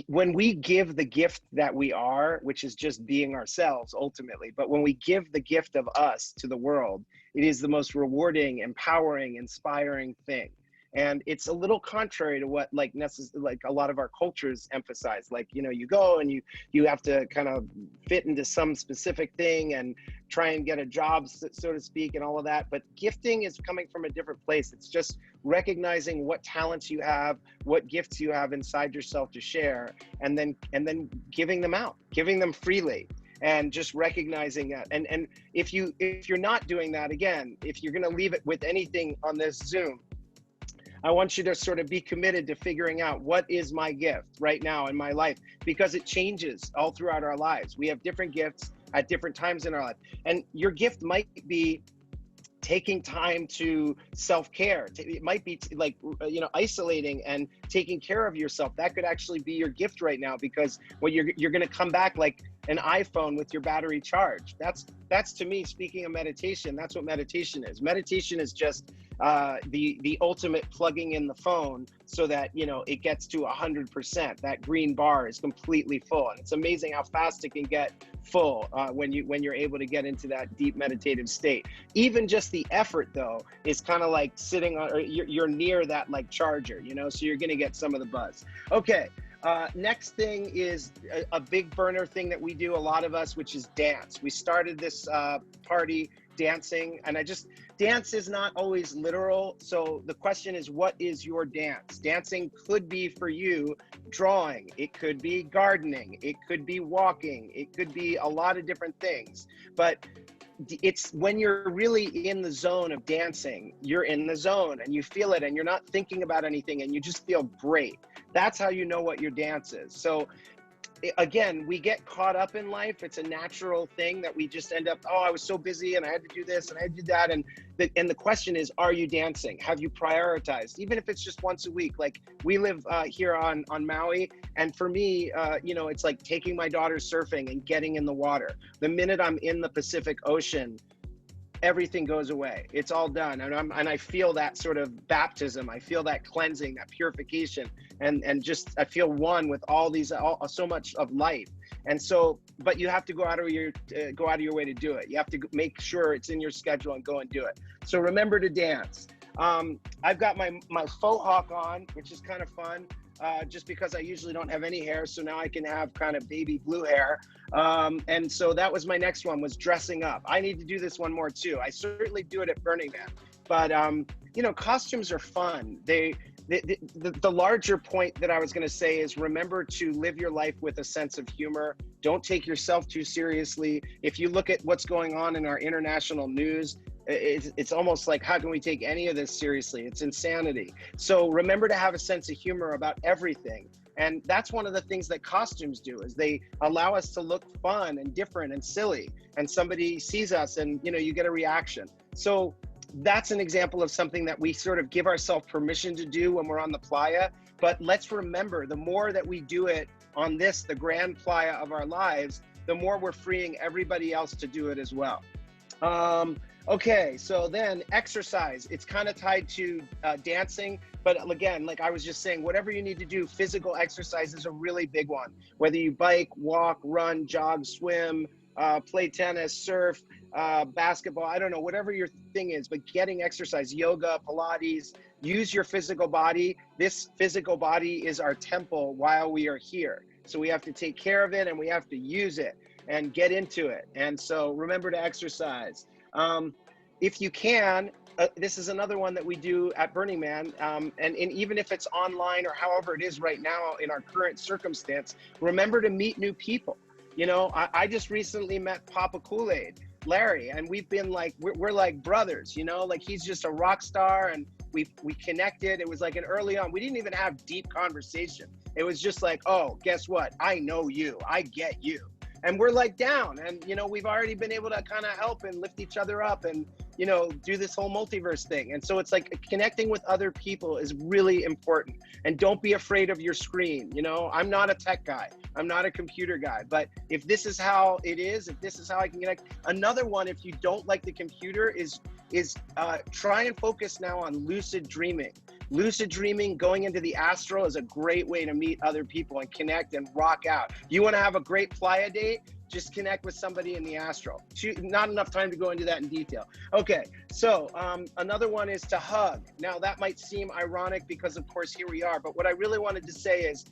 Speaker 3: when we give the gift that we are, which is just being ourselves ultimately, but when we give the gift of us to the world, it is the most rewarding, empowering, inspiring thing. And it's a little contrary to what like a lot of our cultures emphasize. Like, you go and you have to kind of fit into some specific thing and try and get a job, so to speak, and all of that. But gifting is coming from a different place. It's just recognizing what talents you have, what gifts you have inside yourself to share, and then giving them out, giving them freely. And just recognizing that. And if you're not doing that, again, if you're going to leave it with anything on this Zoom, I want you to sort of be committed to figuring out what is my gift right now in my life, because it changes all throughout our lives. We have different gifts at different times in our life. And your gift might be taking time to self-care. It might be like, isolating and taking care of yourself. That could actually be your gift right now, because when you're going to come back like an iPhone with your battery charged. That's to me, speaking of meditation, that's what meditation is. Meditation is just the ultimate plugging in the phone so that it gets to 100%. That green bar is completely full, and it's amazing how fast it can get full when you're able to get into that deep meditative state. Even just the effort though is kind of like sitting on, or you're near that like charger, so you're gonna get some of the buzz. Okay. Next thing is a big burner thing that we do, a lot of us, which is dance. We started this party dancing, and dance is not always literal. So the question is, what is your dance? Dancing could be for you drawing, it could be gardening, it could be walking, it could be a lot of different things. But it's when you're really in the zone of dancing, you're in the zone and you feel it and you're not thinking about anything and you just feel great. That's how you know what your dance is. So again, we get caught up in life. It's a natural thing that we just end up, oh, I was so busy and I had to do this and I had to do that. And the question is, are you dancing? Have you prioritized? Even if it's just once a week. Like we live here on Maui. And for me, you know, it's like taking my daughter surfing and getting in the water. The minute I'm in the Pacific Ocean, everything goes away. It's all done. And I feel that sort of baptism. I feel that cleansing, that purification, and just, I feel one with all these, so much of life. And so, but you have to go out of your way to do it. You have to make sure it's in your schedule and go and do it. So remember to dance. I've got my faux hawk on, which is kind of fun. Just because I usually don't have any hair, so now I can have kind of baby blue hair. And so that was my next one, was dressing up. I need to do this one more too. I certainly do it at Burning Man, but you know, costumes are fun. The larger point that I was going to say is, remember to live your life with a sense of humor. Don't take yourself too seriously. If you look at what's going on in our international news, it's almost like, how can we take any of this seriously? It's insanity. So remember to have a sense of humor about everything. And that's one of the things that costumes do, is they allow us to look fun and different and silly. And somebody sees us and, you know, you get a reaction. So that's an example of something that we sort of give ourselves permission to do when we're on the playa. But let's remember, the more that we do it on this, the grand playa of our lives, the more we're freeing everybody else to do it as well. Okay, so then exercise, it's kind of tied to dancing, but again, like I was just saying, whatever you need to do, physical exercise is a really big one. Whether you bike, walk, run, jog, swim, play tennis, surf, basketball, I don't know, whatever your thing is, but getting exercise, yoga, Pilates, use your physical body. This physical body is our temple while we are here. So we have to take care of it and we have to use it and get into it. And so remember to exercise. If you can, this is another one that we do at Burning Man, and even if it's online or however it is right now in our current circumstance, remember to meet new people. You know, I just recently met Papa Kool-Aid, Larry, and we've been like, we're like brothers, you know, like he's just a rock star, and we connected. It was like an early on, we didn't even have deep conversation. It was just like, oh, guess what? I know you, I get you. And we're like down, and, you know, we've already been able to kind of help and lift each other up and, you know, do this whole multiverse thing. And so it's like connecting with other people is really important. And don't be afraid of your screen. You know, I'm not a tech guy. I'm not a computer guy. But if this is how it is, if this is how I can connect. Another one, if you don't like the computer, is try and focus now on lucid dreaming. Lucid dreaming, going into the astral, is a great way to meet other people and connect and rock out. You want to have a great playa date? Just connect with somebody in the astral. Not enough time to go into that in detail. Okay, so another one is to hug. Now that might seem ironic because of course here we are, but what I really wanted to say is,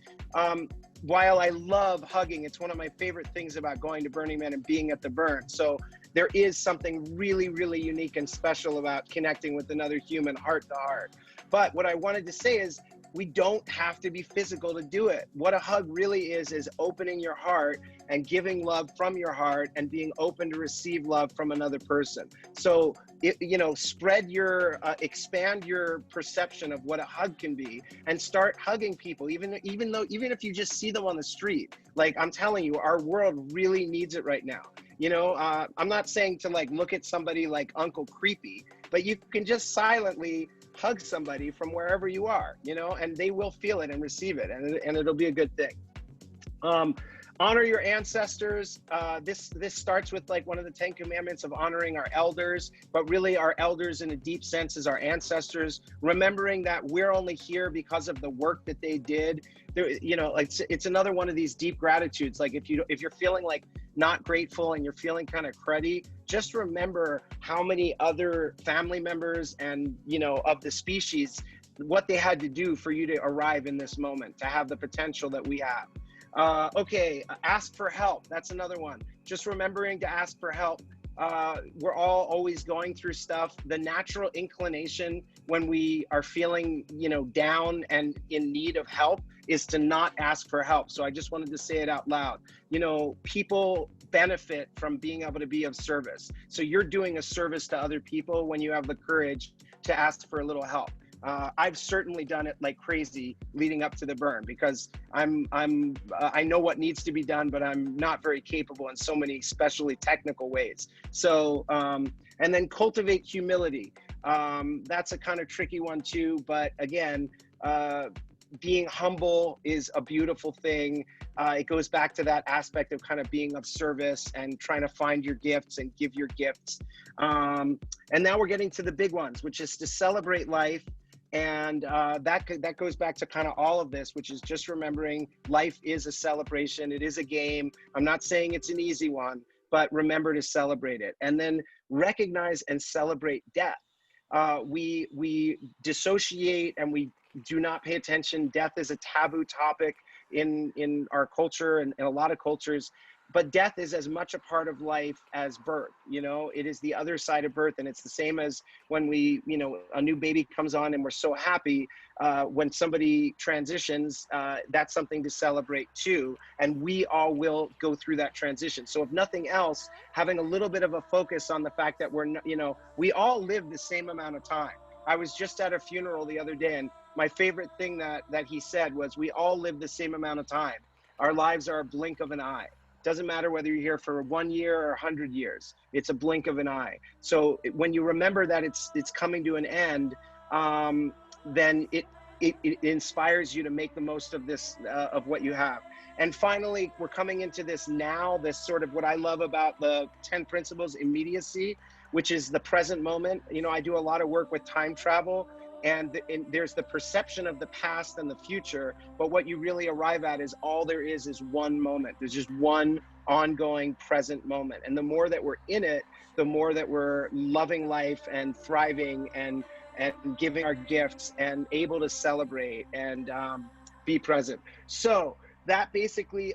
Speaker 3: while I love hugging, it's one of my favorite things about going to Burning Man and being at the burn. So there is something really, really unique and special about connecting with another human heart to heart. But what I wanted to say is, we don't have to be physical to do it. What a hug really is opening your heart and giving love from your heart and being open to receive love from another person. So, you know, expand your perception of what a hug can be, and start hugging people, even if you just see them on the street. Like, I'm telling you, our world really needs it right now. You know, I'm not saying to like look at somebody like Uncle Creepy, but you can just silently hug somebody from wherever you are, you know, and they will feel it and receive it, and it'll be a good thing. Honor your ancestors. This starts with like one of the 10 commandments of honoring our elders, but really our elders in a deep sense is our ancestors, remembering that we're only here because of the work that they did. There, you know, it's another one of these deep gratitudes. Like if you're feeling like not grateful and you're feeling kind of cruddy, just remember how many other family members and, you know, of the species, what they had to do for you to arrive in this moment, to have the potential that we have. Okay, ask for help. That's another one. Just remembering to ask for help. we're all always going through stuff. The natural inclination when we are feeling, down and in need of help is to not ask for help. So I just wanted to say it out loud. People benefit from being able to be of service. So you're doing a service to other people when you have the courage to ask for a little help. I've certainly done it like crazy leading up to the burn, because I know what needs to be done, but I'm not very capable in so many especially technical ways. So, and then cultivate humility. That's a kind of tricky one too, but again, being humble is a beautiful thing. It goes back to that aspect of kind of being of service and trying to find your gifts and give your gifts. And now we're getting to the big ones, which is to celebrate life. And that goes back to kind of all of this, which is just remembering life is a celebration. It is a game. I'm not saying it's an easy one, but remember to celebrate it. And then recognize and celebrate death. We dissociate and we do not pay attention. Death is a taboo topic in our culture and in a lot of cultures. But death is as much a part of life as birth. It is the other side of birth. And it's the same as when a new baby comes on and we're so happy. When somebody transitions, that's something to celebrate too. And we all will go through that transition. So if nothing else, having a little bit of a focus on the fact that we all live the same amount of time. I was just at a funeral the other day, and my favorite thing that he said was, we all live the same amount of time. Our lives are a blink of an eye. Doesn't matter whether you're here for 1 year or 100 years, it's a blink of an eye. So when you remember that it's coming to an end, then it inspires you to make the most of this, of what you have. And finally, we're coming into this now, this sort of what I love about the 10 principles, immediacy, which is the present moment. I do a lot of work with time travel. And there's the perception of the past and the future, but what you really arrive at is all there is one moment. There's just one ongoing present moment. And the more that we're in it, the more that we're loving life and thriving and giving our gifts and able to celebrate and be present. So that basically,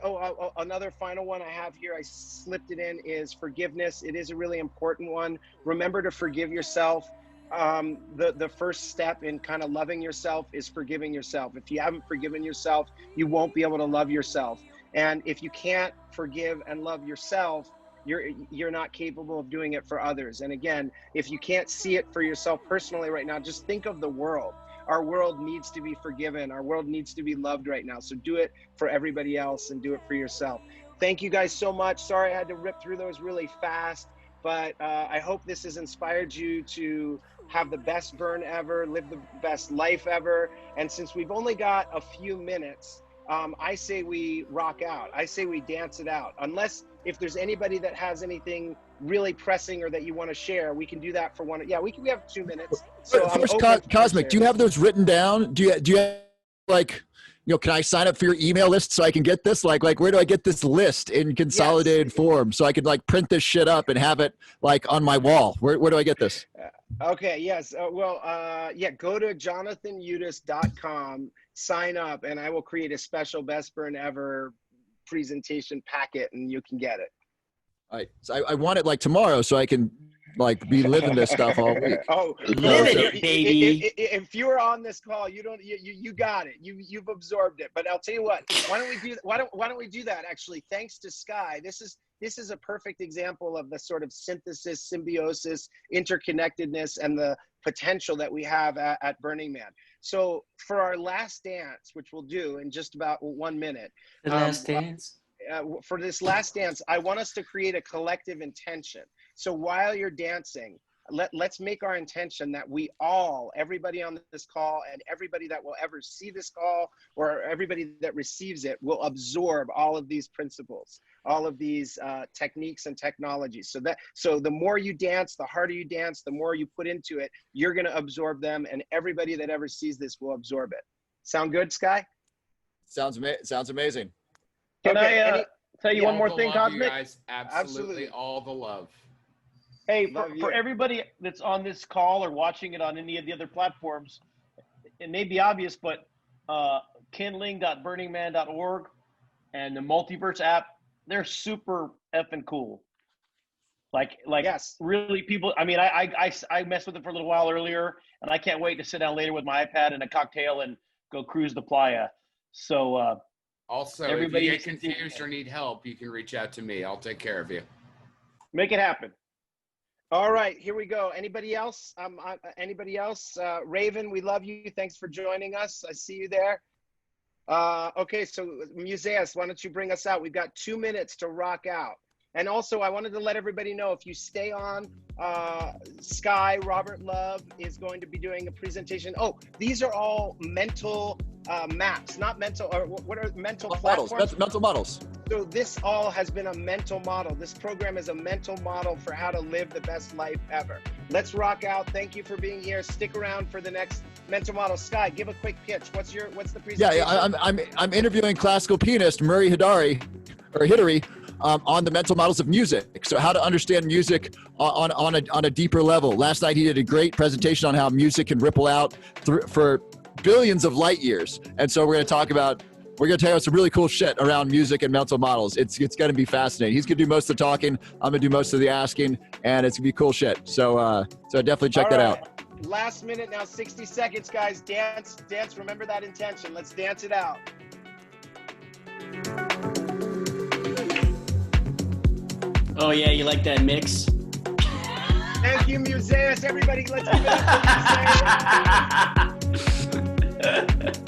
Speaker 3: another final one I have here, I slipped it in, is forgiveness. It is a really important one. Remember to forgive yourself. The first step in kind of loving yourself is forgiving yourself. If you haven't forgiven yourself, you won't be able to love yourself. And if you can't forgive and love yourself, you're not capable of doing it for others. And again, if you can't see it for yourself personally right now, just think of the world. Our world needs to be forgiven. Our world needs to be loved right now. So do it for everybody else and do it for yourself. Thank you guys so much. Sorry I had to rip through those really fast, but I hope this has inspired you to have the best burn ever, live the best life ever. And since we've only got a few minutes, I say we rock out. I say we dance it out. Unless if there's anybody that has anything really pressing or that you want to share, we can do that for one. Yeah, we have 2 minutes. So
Speaker 2: first, Cosmic, do you have those written down? Do you have, like, can I sign up for your email list so I can get this? Like where do I get this list in consolidated form so I could like print this shit up and have it like on my wall? Where do I get this?
Speaker 3: Okay. Yes. Go to jonathanudis.com, sign up, and I will create a special Best Burn Ever presentation packet and you can get it.
Speaker 2: All right. So I want it like tomorrow so I can like be living this stuff all week.
Speaker 1: Live it, baby.
Speaker 3: If you were on this call, you got it. You've absorbed it. But I'll tell you what. Why don't we do that? Actually, thanks to Sky, this is a perfect example of the sort of synthesis, symbiosis, interconnectedness, and the potential that we have at Burning Man. So for our last dance, which we'll do in just about 1 minute.
Speaker 1: The last dance.
Speaker 3: For this last dance, I want us to create a collective intention. So while you're dancing, let's make our intention that we all, everybody on this call and everybody that will ever see this call or everybody that receives it, will absorb all of these principles, all of these techniques and technologies. So the more you dance, the harder you dance, the more you put into it, you're going to absorb them, and everybody that ever sees this will absorb it. Sound good, Sky?
Speaker 2: Sounds amazing.
Speaker 5: Can I tell you one more thing, Cosmic?
Speaker 8: You guys, absolutely all the love.
Speaker 5: Hey, for everybody that's on this call or watching it on any of the other platforms, it may be obvious, but kindling.burningman.org and the Multiverse app, they're super effing cool. Like
Speaker 3: Yes.
Speaker 5: really people. I mean, I messed with it for a little while earlier, and I can't wait to sit down later with my iPad and a cocktail and go cruise the playa. So
Speaker 8: Also,
Speaker 5: everybody
Speaker 8: if you get confused or need help, you can reach out to me. I'll take care of you.
Speaker 5: make it happen.
Speaker 3: All right, here we go. Anybody else? Anybody else? Raven, we love you. Thanks for joining us. I see you there. Okay, so Museus, why don't you bring us out? We've got 2 minutes to rock out. And also, I wanted to let everybody know, if you stay on Sky, Robert Love is going to be doing a presentation. Oh, these are all mental maps, not mental, or what are mental
Speaker 2: models?
Speaker 3: platforms?
Speaker 2: Mental models.
Speaker 3: So this all has been a mental model. This program is a mental model for how to live the best life ever. Let's rock out. Thank you for being here. Stick around for the next mental model. Sky, give a quick pitch. What's the presentation?
Speaker 2: Yeah, I'm interviewing classical pianist Murray Hidari on the mental models of music. So how to understand music on a deeper level. Last night he did a great presentation on how music can ripple out for billions of light years. And so we're going to tell you some really cool shit around music and mental models. It's going to be fascinating. He's going to do most of the talking. I'm going to do most of the asking, and it's going to be cool shit. So definitely check that out.
Speaker 3: Last minute now, 60 seconds, guys. Dance. Remember that intention. Let's dance it out.
Speaker 1: Oh yeah, you like that mix?
Speaker 3: Thank you, Museus. Everybody, let's give it up for Museus.